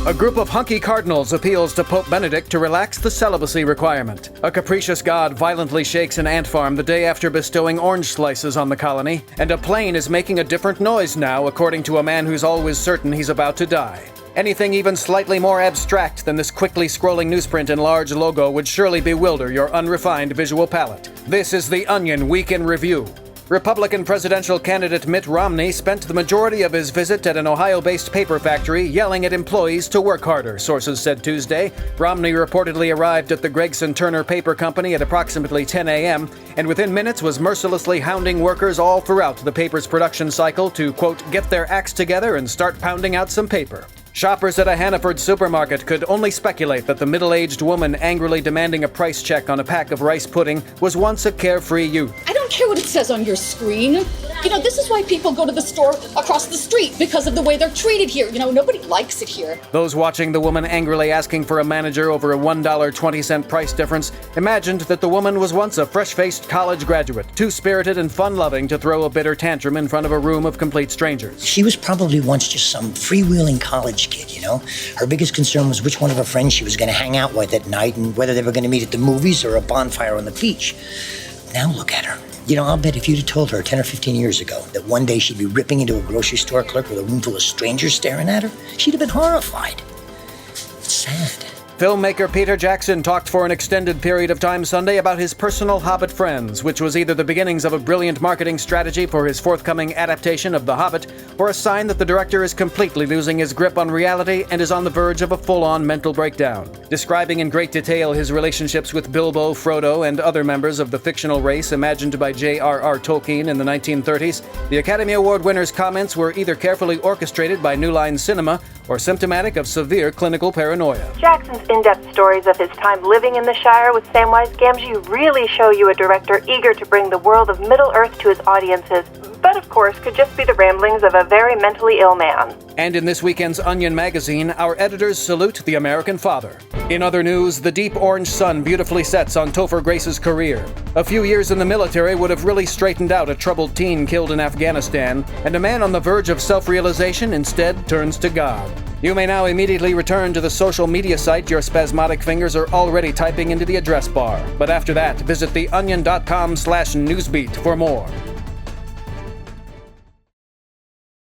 A group of Hunky Cardinals appeals to Pope Benedict to relax the celibacy requirement. A capricious god violently shakes an ant farm the day after bestowing orange slices on the colony, and a plane is making a different noise now, according to a man who's always certain he's about to die. Anything even slightly more abstract than this quickly scrolling newsprint and large logo would surely bewilder your unrefined visual palate. This is The Onion Week in Review. Republican presidential candidate Mitt Romney spent the majority of his visit at an Ohio-based paper factory yelling at employees to work harder, sources said Tuesday. Romney reportedly arrived at the Gregson Turner Paper Company at approximately 10 a.m. and within minutes was mercilessly hounding workers all throughout the paper's production cycle to, quote, get their acts together and start pounding out some paper. Shoppers at a Hannaford supermarket could only speculate that the middle-aged woman angrily demanding a price check on a pack of rice pudding was once a carefree youth. I don't care what it says on your screen. This is why people go to the store across the street, because of the way they're treated here. Nobody likes it here. Those watching the woman angrily asking for a manager over a $1.20 price difference imagined that the woman was once a fresh-faced college graduate, too spirited and fun-loving to throw a bitter tantrum in front of a room of complete strangers. She was probably once just some freewheeling college kid, Her biggest concern was which one of her friends she was going to hang out with at night and whether they were going to meet at the movies or a bonfire on the beach. Now look at her. I'll bet if you'd have told her 10 or 15 years ago that one day she'd be ripping into a grocery store clerk with a room full of strangers staring at her, she'd have been horrified. It's sad. Filmmaker Peter Jackson talked for an extended period of time Sunday about his personal Hobbit friends, which was either the beginnings of a brilliant marketing strategy for his forthcoming adaptation of The Hobbit, or a sign that the director is completely losing his grip on reality and is on the verge of a full-on mental breakdown. Describing in great detail his relationships with Bilbo, Frodo, and other members of the fictional race imagined by J.R.R. Tolkien in the 1930s, the Academy Award winner's comments were either carefully orchestrated by New Line Cinema or symptomatic of severe clinical paranoia. Jackson's in-depth stories of his time living in the Shire with Samwise Gamgee really show you a director eager to bring the world of Middle-earth to his audiences, but of course could just be the ramblings of a very mentally ill man. And in this weekend's Onion magazine, our editors salute the American father. In other news, the deep orange sun beautifully sets on Topher Grace's career. A few years in the military would have really straightened out a troubled teen killed in Afghanistan, and a man on the verge of self-realization instead turns to God. You may now immediately return to the social media site your spasmodic fingers are already typing into the address bar. But after that, visit theonion.com/newsbeat for more.